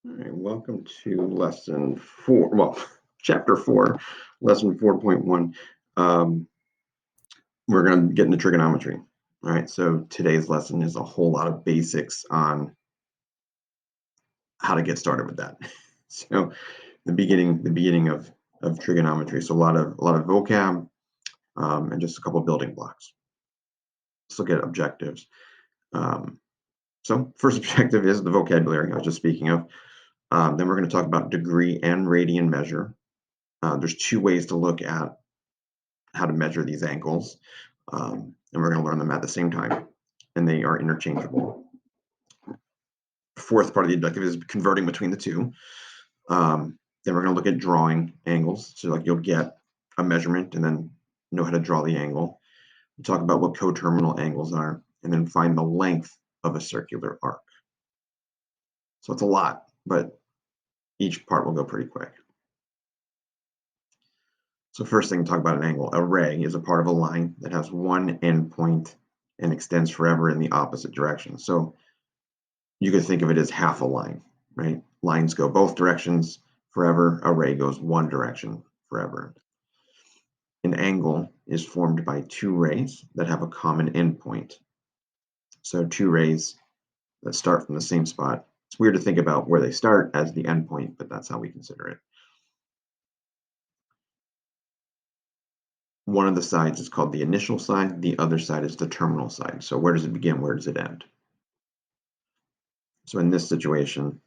All right, welcome to lesson 4, well, chapter 4, lesson 4.1. We're going to get into trigonometry. All right, so today's lesson is a whole lot of basics on how to get started with that. So the beginning of trigonometry. So a lot of vocab and just a couple of building blocks. Let's look at objectives. So first objective is the vocabulary I was just speaking of. Then we're going to talk about degree and radian measure. There's two ways to look at how to measure these angles, and we're going to learn them at the same time, and they are interchangeable. Fourth part of the objective is converting between the two. Then we're going to look at drawing angles. So like you'll get a measurement and then know how to draw the angle. We'll talk about what coterminal angles are, and then find the length of a circular arc. So it's a lot, but each part will go pretty quick. So first thing, talk about an angle. A ray is a part of a line that has one endpoint and extends forever in the opposite direction. So you could think of it as half a line, right? Lines go both directions forever. A ray goes one direction forever. An angle is formed by two rays that have a common endpoint. So two rays that start from the same spot. It's weird to think about where they start as the endpoint, but that's how we consider it. One of the sides is called the initial side. The other side is the terminal side. So where does it begin? Where does it end? So in this situation,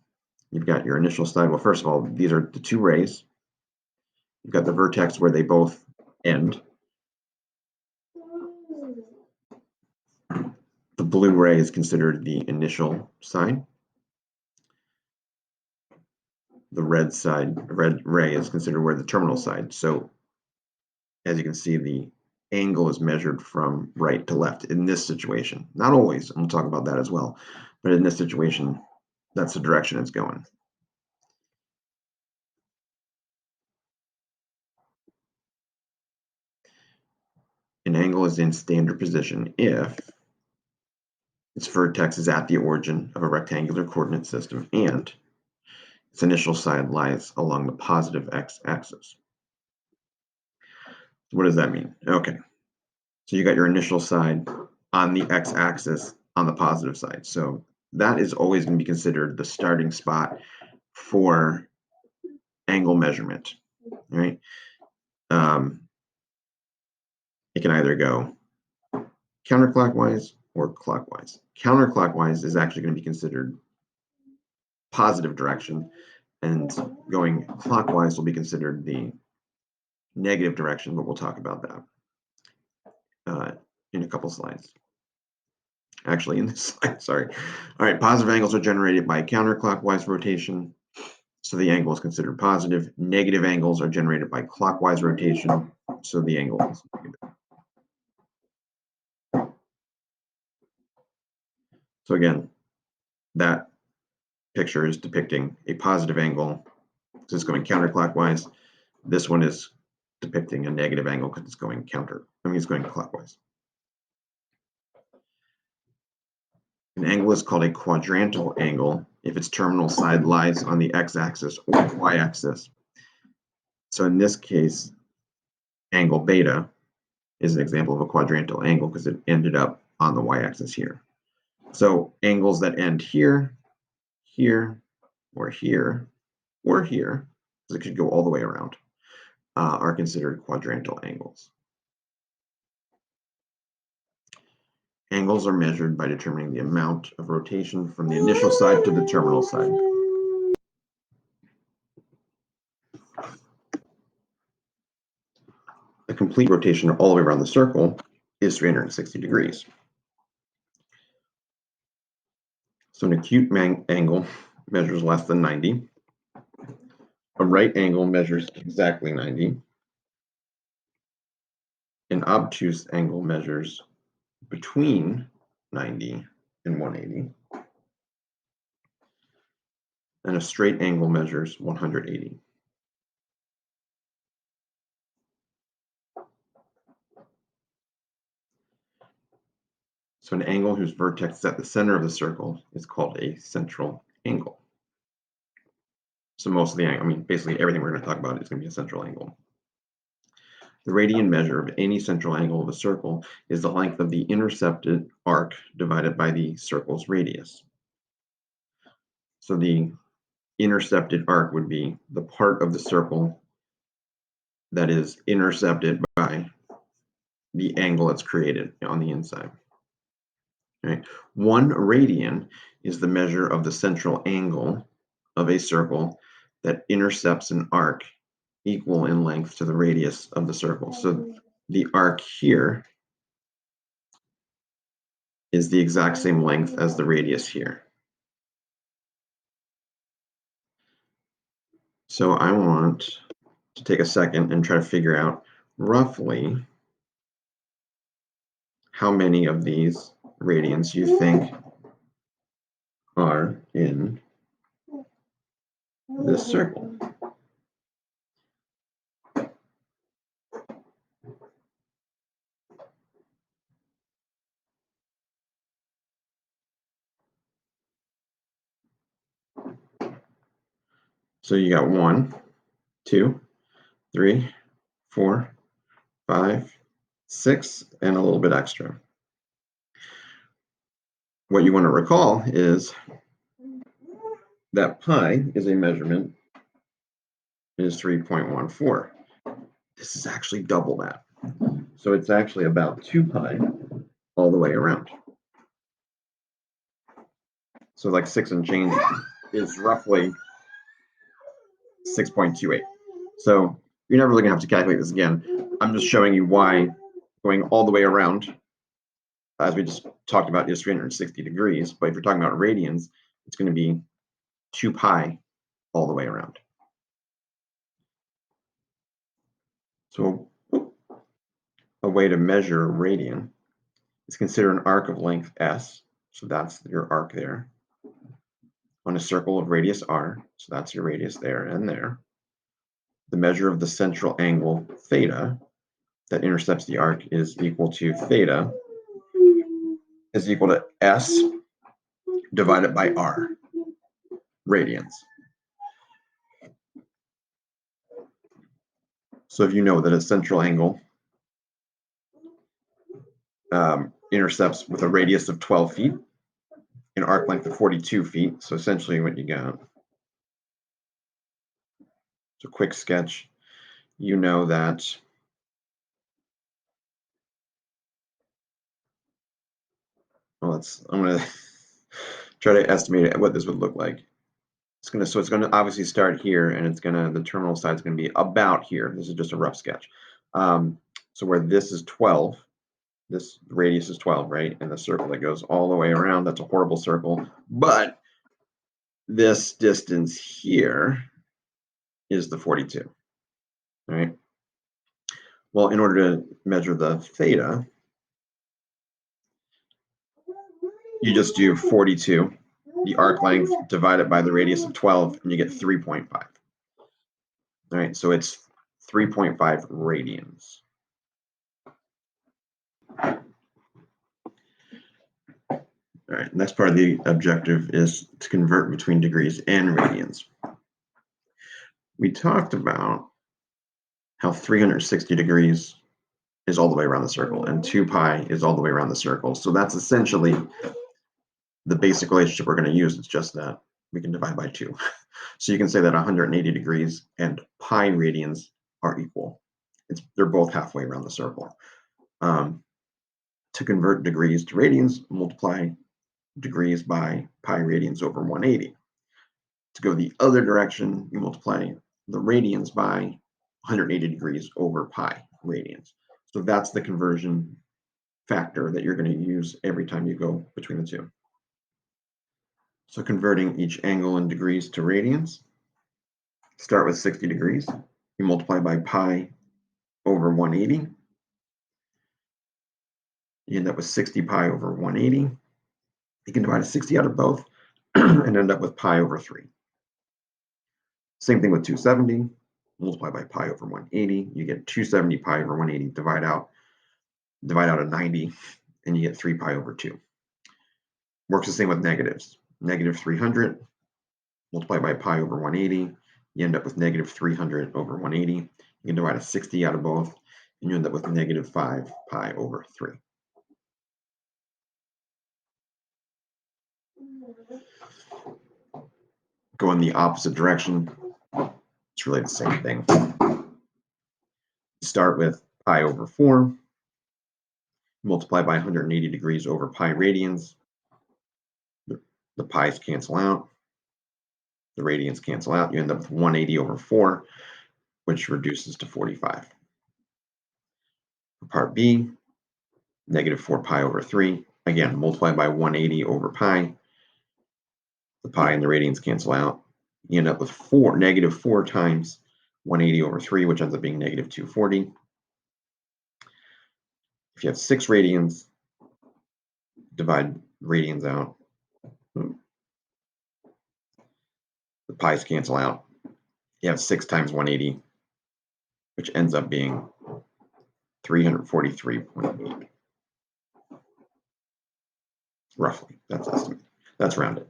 you've got your initial side. Well, first of all, these are the two rays. You've got the vertex where they both end. The blue ray is considered the initial side. The red ray is considered where the terminal side. So as you can see, the angle is measured from right to left in this situation. Not always, and we'll talk about that as well. But in this situation, that's the direction it's going. An angle is in standard position if its vertex is at the origin of a rectangular coordinate system and its initial side lies along the positive x-axis. What does that mean? Okay, so you got your initial side on the x-axis on the positive side. So that is always going to be considered the starting spot for angle measurement, right? It can either go counterclockwise or clockwise. Counterclockwise is actually going to be considered positive direction, and going clockwise will be considered the negative direction, but we'll talk about that in a couple slides. Actually, in this slide, sorry. All right, positive angles are generated by counterclockwise rotation, so the angle is considered positive. Negative angles are generated by clockwise rotation, so the angle is negative. So again, that picture is depicting a positive angle because it's going counterclockwise. This one is depicting a negative angle because it's going it's going clockwise. An angle is called a quadrantal angle if its terminal side lies on the x-axis or y-axis. So in this case, angle beta is an example of a quadrantal angle because it ended up on the y-axis here. So angles that end here, here, or here, or here, because it could go all the way around, are considered quadrantal angles. Angles are measured by determining the amount of rotation from the initial side to the terminal side. A complete rotation all the way around the circle is 360 degrees. So an acute angle measures less than 90. A right angle measures exactly 90. An obtuse angle measures between 90 and 180. And a straight angle measures 180. So an angle whose vertex is at the center of the circle is called a central angle. So most of the angle, I mean, basically everything we're going to talk about is going to be a central angle. The radian measure of any central angle of a circle is the length of the intercepted arc divided by the circle's radius. So the intercepted arc would be the part of the circle that is intercepted by the angle that's created on the inside. Right? 1 radian is the measure of the central angle of a circle that intercepts an arc equal in length to the radius of the circle. So the arc here is the exact same length as the radius here. So I want to take a second and try to figure out roughly how many of these radians you think are in this circle. So you got 1, 2, 3, 4, 5, 6, and a little bit extra. What you want to recall is that pi is a measurement, is 3.14. This is actually double that. So it's actually about 2 pi all the way around. So like 6 and change is roughly 6.28. So you're never really going to have to calculate this again. I'm just showing you why going all the way around, as we just talked about, is 360 degrees. But if you're talking about radians, it's going to be 2 pi all the way around. So a way to measure a radian is consider an arc of length s. So that's your arc there. On a circle of radius r. So that's your radius there and there. The measure of the central angle theta that intercepts the arc is equal to theta is equal to s divided by r, radians. So if you know that a central angle intercepts with a radius of 12 feet, an arc length of 42 feet, so essentially what you got, it's a quick sketch, you know that I'm going to try to estimate what this would look like. It's going to obviously start here, and the terminal side is going to be about here. This is just a rough sketch. So where this is 12, this radius is 12, right? And the circle that goes all the way around, that's a horrible circle. But this distance here is the 42, right? Well, in order to measure the theta, you just do 42, the arc length divided by the radius of 12, and you get 3.5. All right, so it's 3.5 radians. All right, next part of the objective is to convert between degrees and radians. We talked about how 360 degrees is all the way around the circle and 2 pi is all the way around the circle. So that's essentially the basic relationship we're going to use. It's just that we can divide by 2. So you can say that 180 degrees and pi radians are equal. They're both halfway around the circle. To convert degrees to radians, multiply degrees by pi radians over 180. To go the other direction, you multiply the radians by 180 degrees over pi radians. So that's the conversion factor that you're going to use every time you go between the two. So converting each angle in degrees to radians, start with 60 degrees. You multiply by pi over 180. You end up with 60 pi over 180. You can divide a 60 out of both and end up with pi over 3. Same thing with 270. Multiply by pi over 180. You get 270 pi over 180. Divide out a 90, and you get 3 pi over 2. Works the same with negatives. Negative 300. Multiply by pi over 180. you end up with negative 300 over 180. You can divide a 60 out of both, and you end up with negative 5 pi over 3. Go in the opposite direction. It's really the same thing. Start with pi over 4, multiply by 180 degrees over pi radians. The pi's cancel out. The radians cancel out. You end up with 180 over 4, which reduces to 45. For part B, negative 4 pi over 3. Again, multiply by 180 over pi. The pi and the radians cancel out. You end up with negative 4 times 180 over 3, which ends up being negative 240. If you have 6 radians, divide radians out. The pi's cancel out. You have 6 times 180, which ends up being 343.8. Roughly, that's estimated. That's rounded.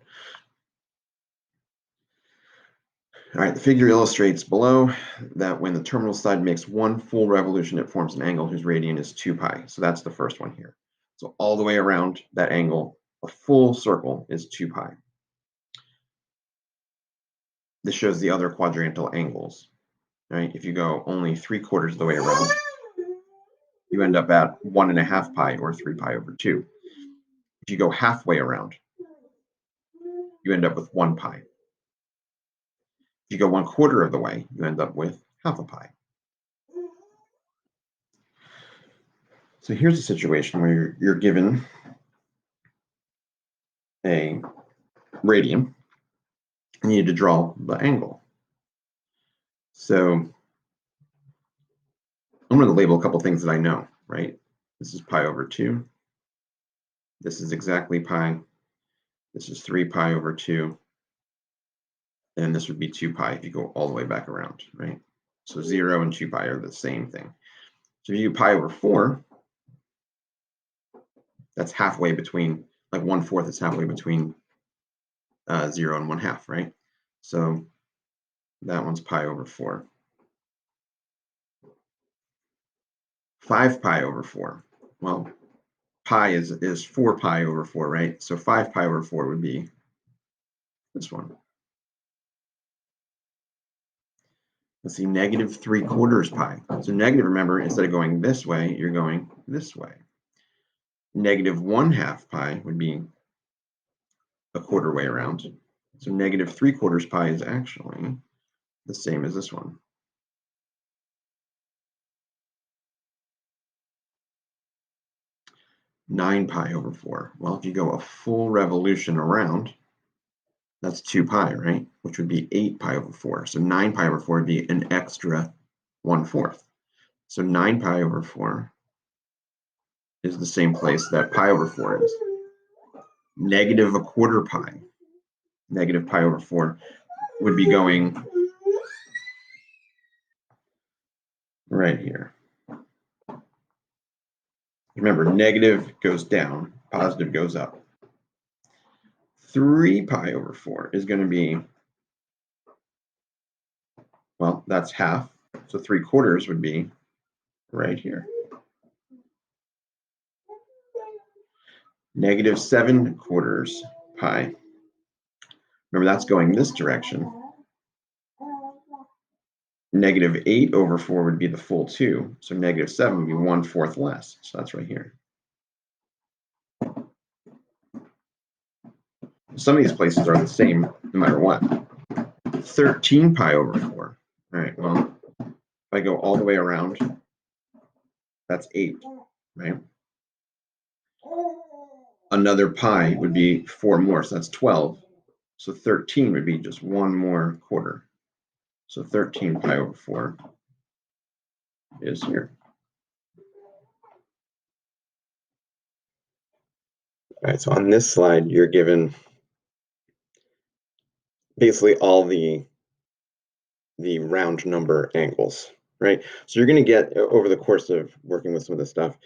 All right, the figure illustrates below that when the terminal side makes one full revolution, it forms an angle whose radian is 2 pi. So that's the first one here. So all the way around that angle, a full circle is 2 pi. This shows the other quadrantal angles. Right? If you go only 3/4 of the way around, you end up at 1.5 pi or 3 pi over 2. If you go halfway around, you end up with 1 pi. If you go 1/4 of the way, you end up with half a pi. So here's a situation where you're given a radian, and you need to draw the angle. So I'm going to label a couple things that I know, right? This is pi over 2. This is exactly pi. This is 3 pi over 2. And this would be 2 pi if you go all the way back around, right? So 0 and 2 pi are the same thing. So if you do pi over 4, that's halfway between, like 1/4 is halfway between 0 and 1/2, right? So that one's pi over 4. 5 pi over 4. Well, pi is 4 pi over 4, right? So 5 pi over 4 would be this one. Let's see, negative 3/4 pi. So negative, remember, instead of going this way, you're going this way. Negative 1/2 pi would be a quarter way around. So negative 3/4 pi is actually the same as this one. Nine pi over 4. Well, if you go a full revolution around, that's 2 pi, right? Which would be 8 pi over 4. So 9 pi over 4 would be an extra 1/4. So 9 pi over 4 is the same place that pi over 4 is. Negative 1/4 pi. Negative pi over 4 would be going right here. Remember, negative goes down, positive goes up. 3 pi over 4 is going to be, well, that's half. So 3/4 would be right here. Negative 7/4 pi. Remember, that's going this direction. Negative 8 over 4 would be the full 2. So negative 7 would be 1/4 less. So that's right here. Some of these places are the same no matter what. 13 pi over 4. All right, well, if I go all the way around, that's 8, right? Another pi would be 4 more, so that's 12. So 13 would be just 1 more quarter. So 13 pi over 4 is here. All right, so on this slide, you're given basically all the round number angles, right? So you're going to get, over the course of working with some of this stuff,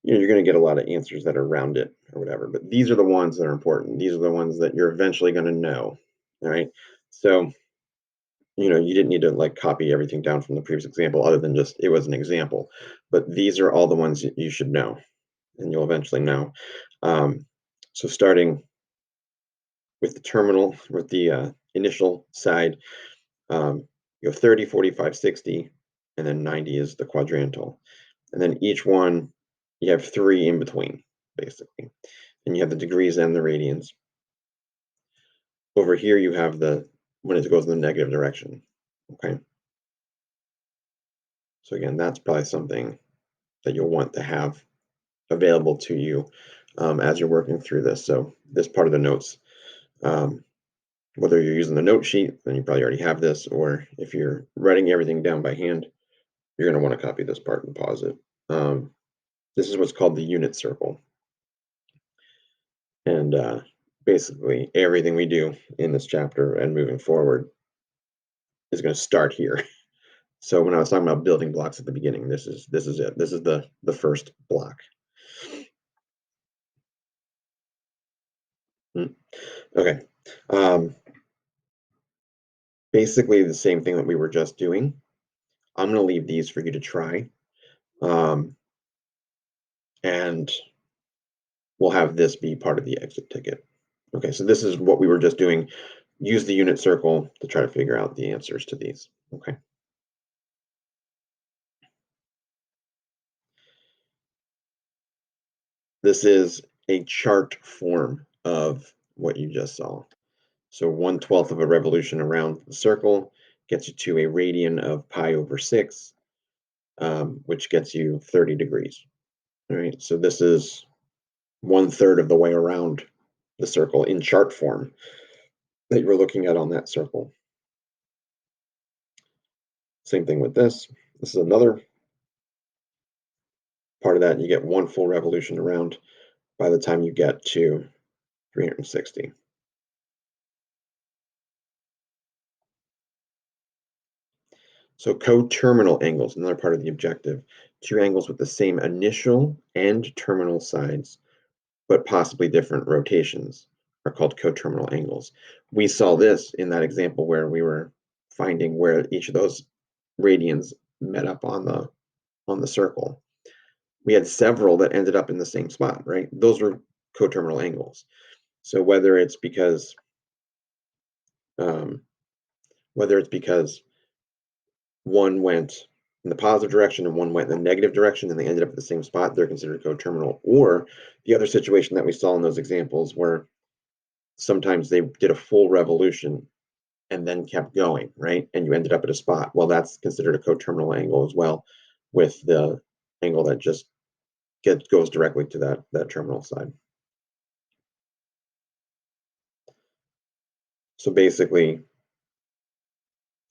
you're going to get a lot of answers that are rounded or whatever, but these are the ones that are important. These are the ones that you're eventually going to know, all right? So, you didn't need to like copy everything down from the previous example other than just it was an example. But these are all the ones that you should know, and you'll eventually know. Um, so starting with the terminal, with the initial side, you have 30, 45, 60, and then 90 is the quadrantal. And then each one, you have three in between, basically. And you have the degrees and the radians. Over here, you have the when it goes in the negative direction. Okay. So again, that's probably something that you'll want to have available to you as you're working through this. So this part of the notes, um, whether you're using the note sheet, then you probably already have this, or if you're writing everything down by hand, you're going to want to copy this part and pause it. This is what's called the unit circle. And basically, everything we do in this chapter and moving forward is going to start here. So when I was talking about building blocks at the beginning, this is it. This is the first block. Okay. Basically the same thing that we were just doing. I'm going to leave these for you to try. And we'll have this be part of the exit ticket. Okay, so this is what we were just doing. Use the unit circle to try to figure out the answers to these. Okay. This is a chart form of what you just saw. So 1/12 of a revolution around the circle gets you to a radian of pi over 6, which gets you 30 degrees. All right, so this is 1/3 of the way around the circle in chart form that you were looking at on that circle. Same thing with this. This is another part of that. You get one full revolution around by the time you get to 360. So coterminal angles, another part of the objective. Two angles with the same initial and terminal sides, but possibly different rotations, are called coterminal angles. We saw this in that example where we were finding where each of those radians met up on the circle. We had several that ended up in the same spot, right? Those were coterminal angles. So um, whether it's because one went in the positive direction and one went in the negative direction and they ended up at the same spot, they're considered coterminal. Or the other situation that we saw in those examples where sometimes they did a full revolution and then kept going, right? And you ended up at a spot. Well, that's considered a coterminal angle as well, with the angle that just goes directly to that terminal side. So basically,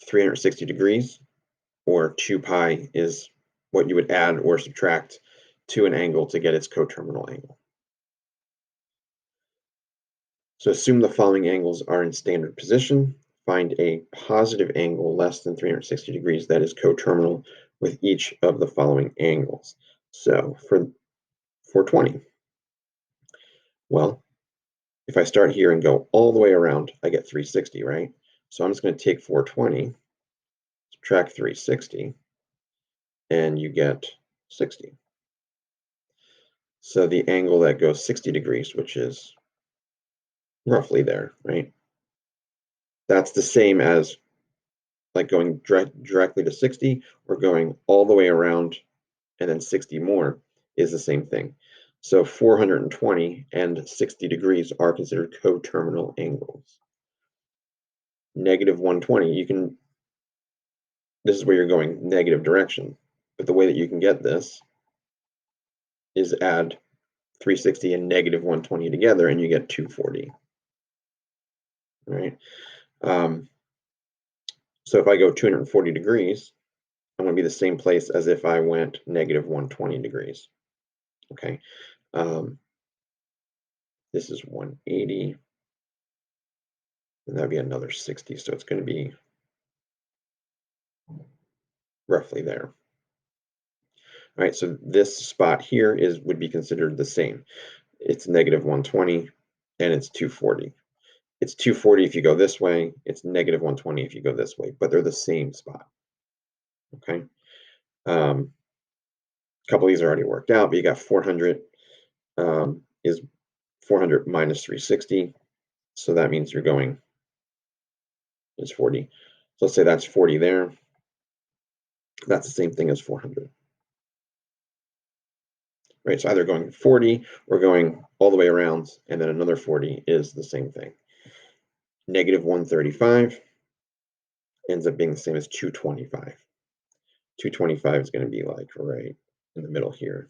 360 degrees or 2 pi is what you would add or subtract to an angle to get its coterminal angle. So assume the following angles are in standard position. Find a positive angle less than 360 degrees that is coterminal with each of the following angles. So for 420, well, if I start here and go all the way around, I get 360, right? So I'm just going to take 420, subtract 360, and you get 60. So the angle that goes 60 degrees, which is roughly there, right? That's the same as like going directly to 60 or going all the way around and then 60 more is the same thing. So 420 and 60 degrees are considered coterminal angles. Negative 120, this is where you're going negative direction. But the way that you can get this is add 360 and negative 120 together and you get 240. Right? So if I go 240 degrees, I'm going to be the same place as if I went negative 120 degrees. Okay. This is 180. And that'd be another 60. So it's going to be roughly there. All right, so this spot here would be considered the same. It's negative 120 and it's 240. It's 240 if you go this way, it's negative 120 if you go this way, but they're the same spot, okay? A couple of these are already worked out, but you got 400 is 400 minus 360, so that means you're going is 40. So let's say that's 40 there. That's the same thing as 400. Right, so either going 40 or going all the way around, and then another 40 is the same thing. Negative 135 ends up being the same as 225. 225 is going to be like right in the middle here.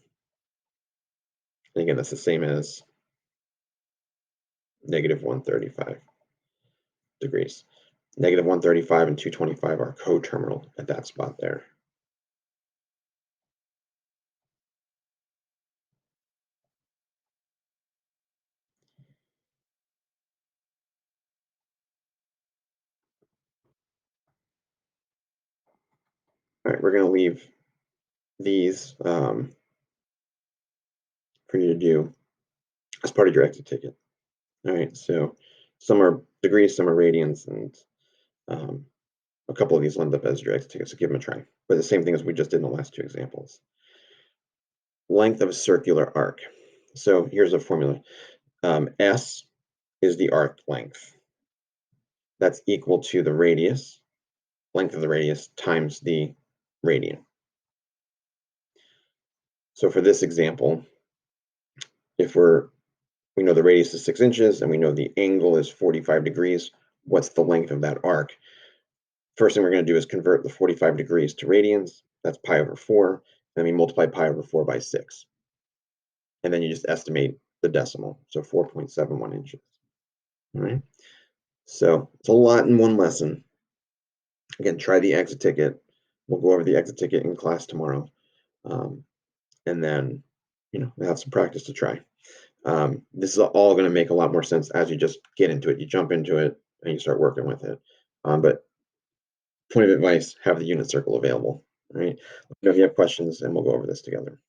And again, that's the same as negative 135 degrees. Negative 135 and 225 are coterminal at that spot there. All right, we're going to leave these for you to do as part of your exit ticket. All right, so some are degrees, some are radians, and a couple of these will end up as your exit ticket, so give them a try. But the same thing as we just did in the last two examples. Length of a circular arc. So here's a formula. S is the arc length. That's equal to the radius, length of the radius, times the radian. So for this example, if we know the radius is 6 inches and we know the angle is 45 degrees, what's the length of that arc? First thing we're going to do is convert the 45 degrees to radians. That's pi over 4. And then we multiply pi over 4 by 6. And then you just estimate the decimal, so 4.71 inches. All right. So it's a lot in one lesson. Again, try the exit ticket. We'll go over the exit ticket in class tomorrow. And then, have some practice to try. This is all going to make a lot more sense as you just get into it. You jump into it and you start working with it. But point of advice, have the unit circle available. All right. Let me know if you have questions and we'll go over this together.